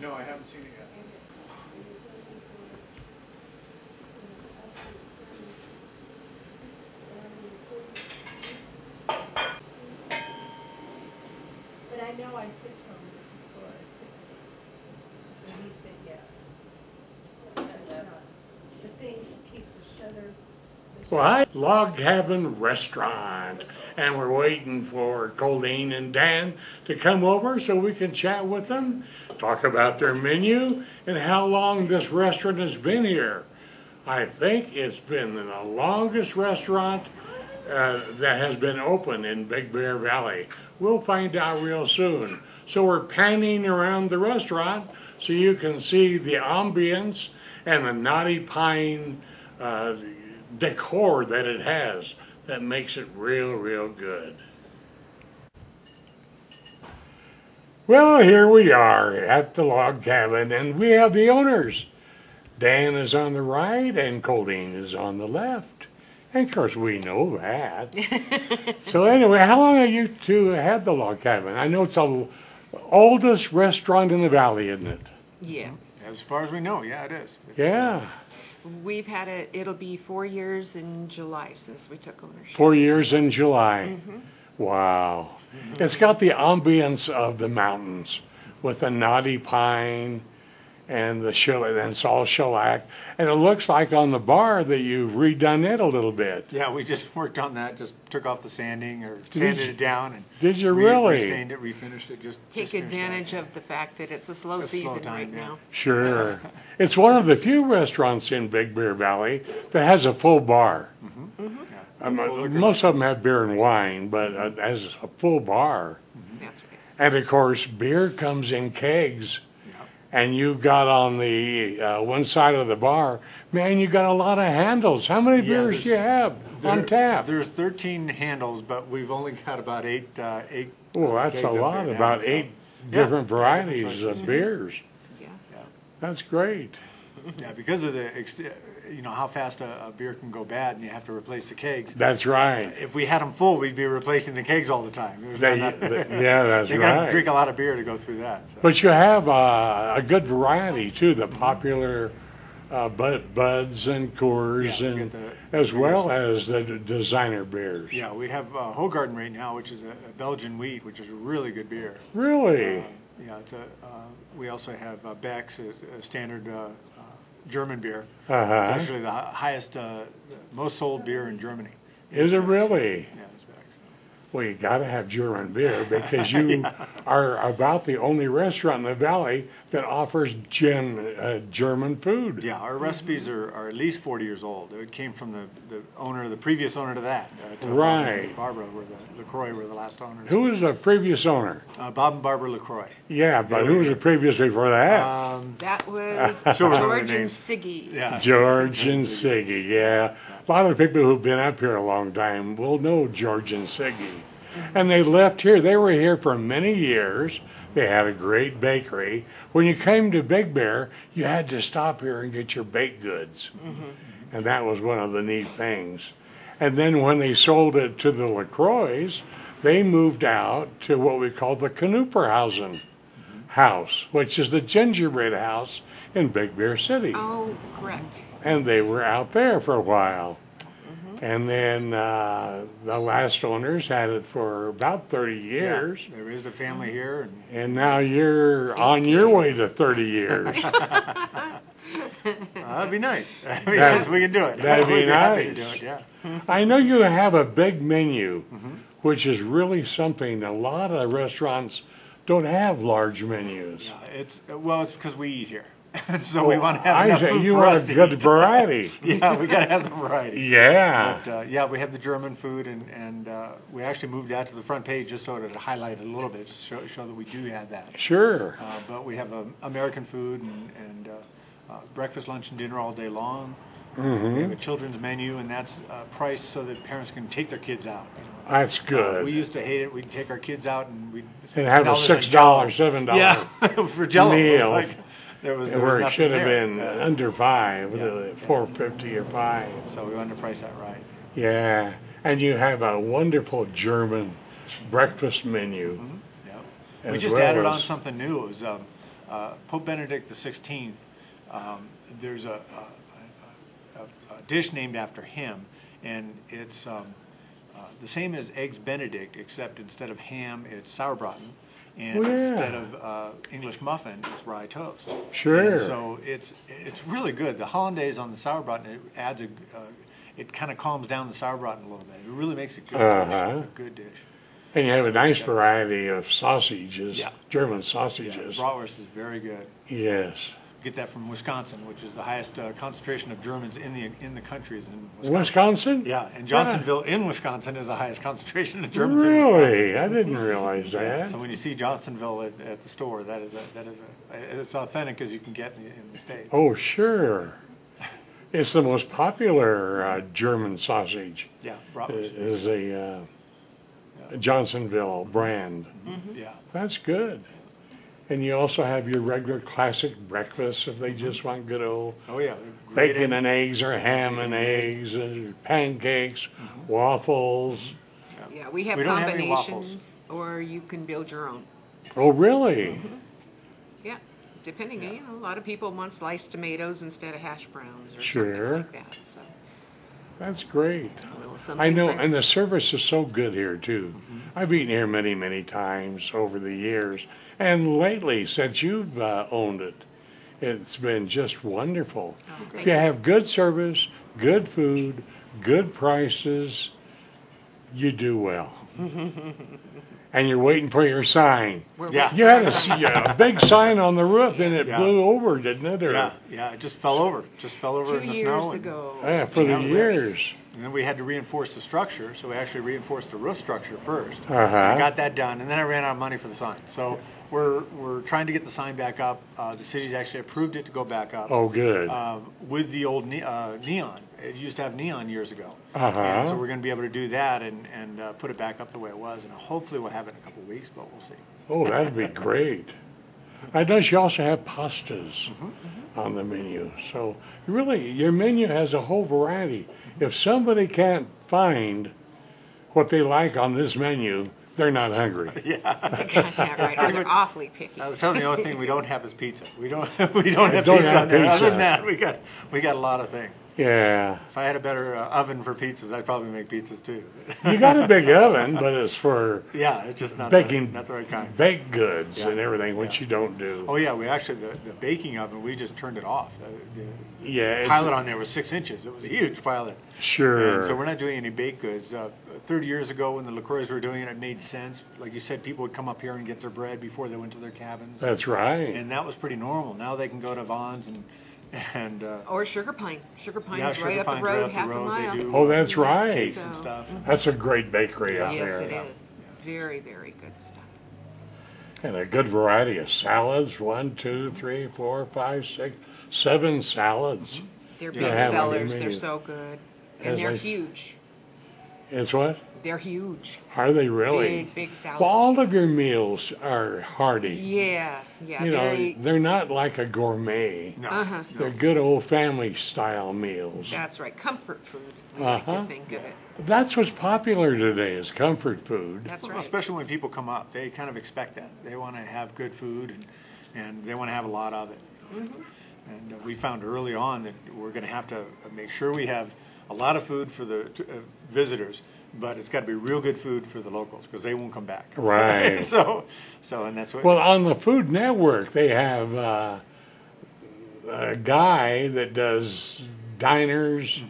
No, I haven't seen it yet. But I know I said to him, this is for 60. And he said yes. That's not the thing to keep the shutter. Well, hi, Log Cabin Restaurant, and we're waiting for Colleen and Dan to come over so we can chat with them, talk about their menu, and how long this restaurant has been here. I think it's been the longest restaurant that has been open in Big Bear Valley. We'll find out real soon. So we're panning around the restaurant so you can see the ambience and the knotty pine decor that it has that makes it real good. Well, here we are at the log cabin, and we have the owners. Dan is on the right and Colleen is on the left. And of course we know that. So anyway, how long have you two had the log cabin? I know it's the oldest restaurant in the valley, isn't it? Yeah. As far as we know, yeah, it is. Yeah. We've had it, it'll be 4 years in July since we took ownership. 4 years in July. Wow. It's got the ambience of the mountains with the knotty pine and the and it's all shellac. And it looks like on the bar that you've redone it a little bit. Yeah, we just worked on that, just took off the sanding or sanded it down and did you really? Restained it, refinished it, Take advantage of the fact that it's a slow season right now. Sure. It's one of the few restaurants in Big Bear Valley that has a full bar. Most of them have beer and wine, but as a full bar. That's right. And of course, beer comes in kegs. And you got on the one side of the bar, man, you got a lot of handles. How many beers do you have on tap? There's 13 handles, but we've only got about eight. Oh, that's a lot. About 8 different varieties of beers. Yeah. That's great. Yeah, because of the how fast a beer can go bad, and you have to replace the kegs. That's right. If we had them full, we'd be replacing the kegs all the time. Yeah, that's they right. got to drink a lot of beer to go through that. So. But you have a good variety too. The popular Buds and Coors, and as well as the designer beers. Yeah, we have Hogarden right now, which is a Belgian wheat, which is a really good beer. Really? Yeah, it's we also have Beck's, a standard German beer. It's actually the highest, most sold beer in Germany. Is it really? Yeah, it's Beck's. Well, you got to have German beer because you are about the only restaurant in the valley that offers German food. Yeah, our recipes are at least 40 years old. It came from the previous owner to that. Right. Barbara, LaCroix were the last owners. Who was the previous owner? Bob and Barbara LaCroix. Yeah, but who was the previous before that? That was George and Siggy. Yeah. George and Siggy, yeah. A lot of people who've been up here a long time will know George and Siggy. And they left here. They were here for many years. They had a great bakery. When you came to Big Bear, you had to stop here and get your baked goods. And that was one of the neat things. And then when they sold it to the LaCroix, they moved out to what we call the Knuperhausen house, which is the gingerbread house in Big Bear City. Oh, correct. And they were out there for a while. And then the last owners had it for about 30 years. Yeah, there is the family here. And now you're on your way to 30 years. That'd be nice. Yes, we can do it. That'd be happy nice. to do it, yeah. I know you have a big menu, which is really something. A lot of restaurants don't have large menus. Yeah, it's because we eat here. So we want to have enough food you for want us a to good eat. variety. Yeah, we got to have the variety. Yeah. But, yeah, we have the German food, and we actually moved that to the front page just so to highlight it a little bit, just show that we do have that. Sure. But we have American food and breakfast, lunch, and dinner all day long. We have a children's menu, and that's priced so that parents can take their kids out. That's good. We used to hate it. We'd take our kids out and we'd have a $6, $7 yeah, for Jello. meal. There was Where it should have there. been under $5, $4.50 or $5. So we wanted to price that right. Yeah, and you have a wonderful German breakfast menu. We just added on something new. It was Pope Benedict XVI, there's a dish named after him, and it's the same as Eggs Benedict, except instead of ham, it's sauerbraten. And instead of English muffin, it's rye toast. Sure. And so it's really good. The hollandaise on the sauerbraten, it adds it kind of calms down the sauerbraten a little bit. It really makes it good. It's a good dish. And you have a nice variety of sausages, German sausages. Yeah, the bratwurst is very good. Yes. Get that from Wisconsin, which is the highest concentration of Germans in the country is in Wisconsin. Wisconsin? Yeah, and Johnsonville in Wisconsin is the highest concentration of Germans in Really? Wisconsin. I didn't realize that. So when you see Johnsonville at the store, it's authentic as you can get in the States. Oh, sure. It's the most popular German sausage. Yeah, bratwurst. Is a Johnsonville brand. Yeah. That's good. And you also have your regular classic breakfast if they just want good old Oh yeah. bacon and eggs or ham and eggs, and pancakes, waffles. Yeah, we have We don't have any combinations, or you can build your own. Oh, really? Yeah, depending, you know, a lot of people want sliced tomatoes instead of hash browns or Sure. something like that, so. That's great. a little I something know, for- and the service is so good here too. I've eaten here many, many times over the years, and lately since you've owned it, it's been just wonderful. If you have good service, good food, good prices, you do well. And you're waiting for your sign. We're Yeah. waiting You for had our a big sign on the roof, and it Yeah. blew over, didn't it? Or, Yeah, it just fell over. Just fell over 2 in the snow. years and- ago. Yeah, for the That was it. years. And then we had to reinforce the structure, so we actually reinforced the roof structure first. Uh-huh. I got that done, and then I ran out of money for the sign. So we're trying to get the sign back up. The city's actually approved it to go back up. Oh, good. With the old neon. It used to have neon years ago. Uh-huh. And so we're going to be able to do that and put it back up the way it was. And hopefully we'll have it in a couple of weeks, but we'll see. Oh, that'd be great. I know you also have pastas on the menu. So really, your menu has a whole variety. If somebody can't find what they like on this menu, they're not hungry. Yeah, right, or they're awfully picky. I was telling you, the only thing we don't have is pizza. We don't have pizza don't have on there. Other pizza. than that, we got a lot of things. Yeah. If I had a better oven for pizzas, I'd probably make pizzas too. You got a big oven, but it's for Yeah, it's just not baking not the right kind. baked goods Yeah. and everything, which you don't do. Oh yeah, we actually the baking oven we just turned it off. Yeah, The it's- pilot on there was 6 inches. It was a huge pilot. Sure. And so we're not doing any baked goods. 30 years ago, when the LaCroix were doing it, it made sense. Like you said, people would come up here and get their bread before they went to their cabins. That's right. And that was pretty normal. Now they can go to Vaughn's and Or Sugar Pine. Sugar Pine's yeah, right Sugar up the Pine's road, right up half the a road. mile. They do Oh, that's right. cakes and stuff. That's a great bakery out Yes, there. it is. Very, very good stuff. And a good variety of salads. 1, 2, 3, 4, 5, 6, 7 salads. They're Yeah, big I have on your sellers. They're menu. so good. As And they're I- huge. It's what? They're huge. Are they really? Big, big salads. Well, all of your meals are hearty. Yeah, yeah. You know, very, they're not like a gourmet. No. uh-huh. They're good old family style meals. That's right. Comfort food, we like Uh-huh. to think of it. That's what's popular today is comfort food. That's Well, right. especially when people come up, they kind of expect that. They want to have good food and they want to have a lot of it. And we found early on that we're going to have to make sure we have a lot of food for the visitors, but it's got to be real good food for the locals because they won't come back. Right. so and that's what. Well, on the Food Network, they have a guy that does diners.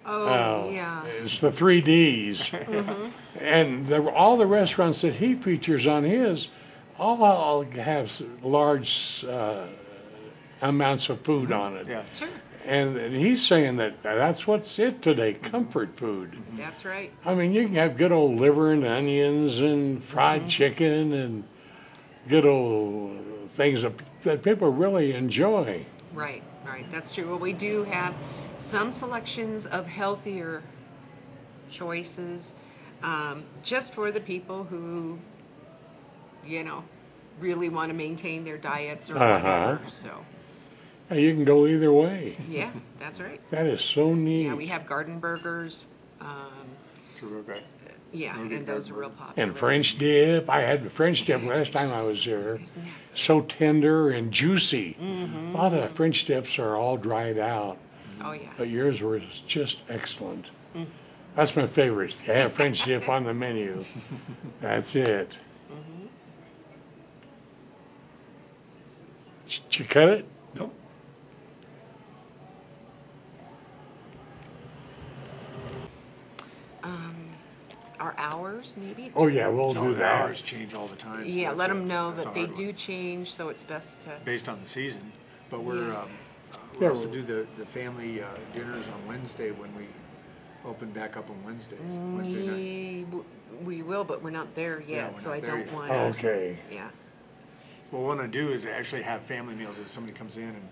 Oh, yeah. It's the 3Ds. And all the restaurants that he features on his all have large amounts of food on it. yeah. Sure. And he's saying that that's what's it today, comfort food. That's right. I mean, you can have good old liver and onions and fried chicken and good old things that people really enjoy. Right, right. That's true. Well, we do have some selections of healthier choices just for the people who, you know, really want to maintain their diets or whatever. So, You can go either way. yeah, that's right. That is so neat. Yeah, we have garden burgers. Real great. Yeah, We'll get and those are real garden popular. And French dip. I had the French dip last time I was here. Isn't that So tender and juicy. Mm-hmm. A lot of French dips are all dried out, Oh, yeah. but yours was just excellent. That's my favorite. If you have French dip on the menu, that's it. Did you cut it? Nope. Our hours, maybe? Oh Just- yeah, we'll So do the that. hours change all the time. so Yeah, that's let a- them know that's a that they hard one. do change, so it's best to, Based on the season, but we're, Yeah. we Yeah, also well- do the family dinners on Wednesday when we open back up on Wednesdays, Wednesday night. we will, but we're not there Yeah, yet, we're so not I there don't yet. want Oh, to. okay. Yeah. What we want to do is actually have family meals. If somebody comes in and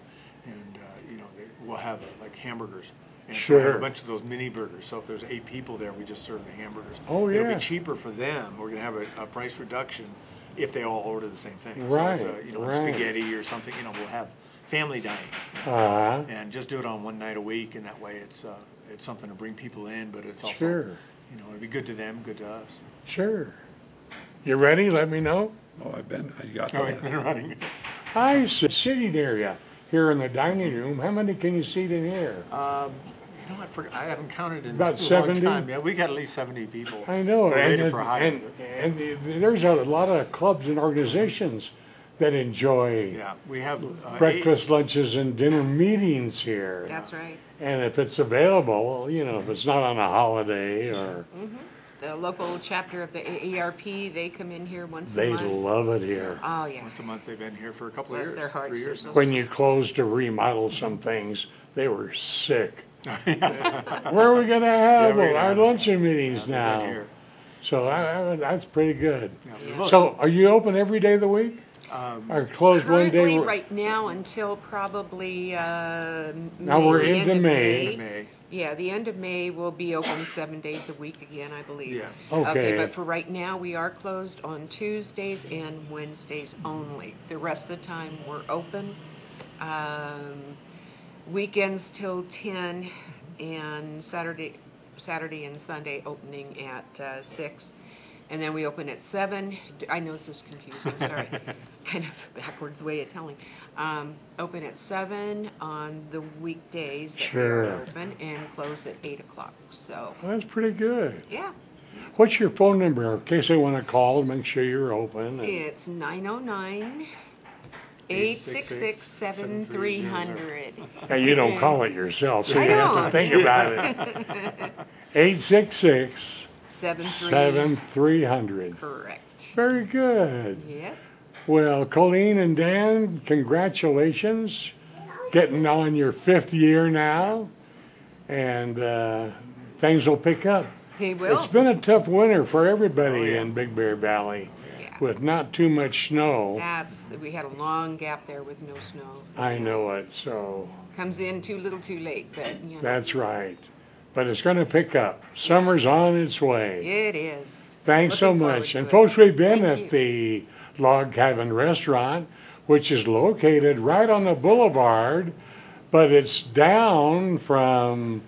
you know, we'll have like hamburgers. And so we have Sure. a bunch of those mini burgers. So if there's 8 people there, we just serve the hamburgers. Oh, It'll yeah. be cheaper for them. We're going to have a price reduction if they all order the same thing. Right, So it's you know, right. spaghetti or something, you know, we'll have family dining. Uh-huh. And just do it on one night a week, and that way it's something to bring people in, but it's also, Sure. you know, it'd be good to them, good to us. Sure. You ready? Let me know. Oh, I got Oh, that. we've been running. Hi, sitting area here in the dining room. How many can you seat in here? You know, I haven't counted in About a long 70? time. Yeah, we got at least 70 people. I know, We're and, rated for high. and there's a lot of clubs and organizations that enjoy Yeah, we have breakfast, lunches, and dinner meetings here. That's right. And if it's available, you know, if it's not on a holiday or The local chapter of the AARP, they come in here once a they month. love it here. Oh, yeah. Once a month, they've been here for a couple of Bless years. their hearts, 3 they're years so now. When you closed to remodel some things, they were sick. Where are we going to have we're gonna our have- luncheon meetings They've now? been here. So that's pretty good. Yeah, we've So are you open every day of the week? Or closed one Currently, day? right now, until probably Now May, we're the end into of May. May. Yeah, the end of May will be open 7 days a week again, I believe. Yeah. Okay. But for right now, we are closed on Tuesdays and Wednesdays only. The rest of the time, we're open. Weekends till 10, and Saturday and Sunday opening at 6. And then we open at 7. I know this is confusing, sorry. Kind of backwards way of telling. Open at 7 on the weekdays that we Sure. are open, and close at 8 o'clock. So, Well, that's pretty good. yeah, What's your phone number in case they want to call, make sure you're open? and- it's 909 866 7300. Yeah, you don't call it yourself, so I you have to don't. think about it. 866 7300. Correct. Very good. Yep. Well, Colleen and Dan, congratulations. Getting on your 5th year now, and things will pick up. They will. It's been a tough winter for everybody Oh, yeah. in Big Bear Valley Yeah. with not too much snow. We had a long gap there with no snow. I know it, so Comes in too little too late, but you know, that's right. But it's going to pick up. Summer's on its way. it is. Thanks so Looking forward much. to And it. folks, we've been Thank at the Log Cabin Restaurant, which is located right on the boulevard, but it's down from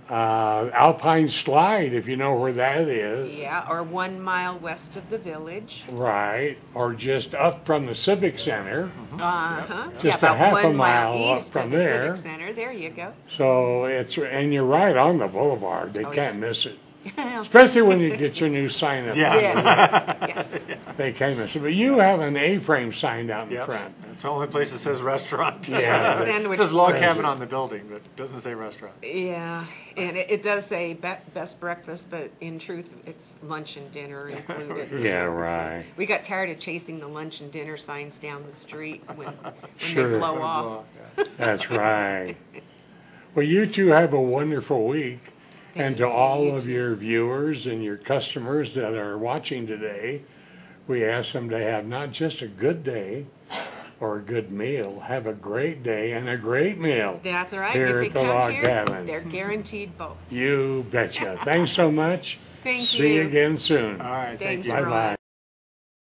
Alpine Slide, if you know where that is. Yeah, or 1 mile west of the village. Right, or just up from the Civic Center. Uh-huh. Just Yeah, a about half a 1 mile mile up east from of the there. Civic Center. There you go. So and you're right on the boulevard. They Oh, can't yeah. miss it. Especially when you get your new sign up. Yeah. Yes, yes. They can't miss it. But you have an A-frame sign out in Yep. front. It's the only place that says restaurant. Yeah. It Sandwich says log place. cabin on the building, but it doesn't say restaurant. Yeah, and it does say best breakfast, but in truth, it's lunch and dinner included. Yeah, So right. We got tired of chasing the lunch and dinner signs down the street when Sure. they blow off. That's right. Well, you two have a wonderful week. And to Thank you, all you of too. your viewers and your customers that are watching today, we ask them to have not just a good day or a good meal, have a great day and a great meal. That's all right. Here If at they the come Log here, Cabin. they're guaranteed both. You betcha. Thanks so much. Thank See you you. again soon. All right, thank Thanks, you. Bye-bye. Ron.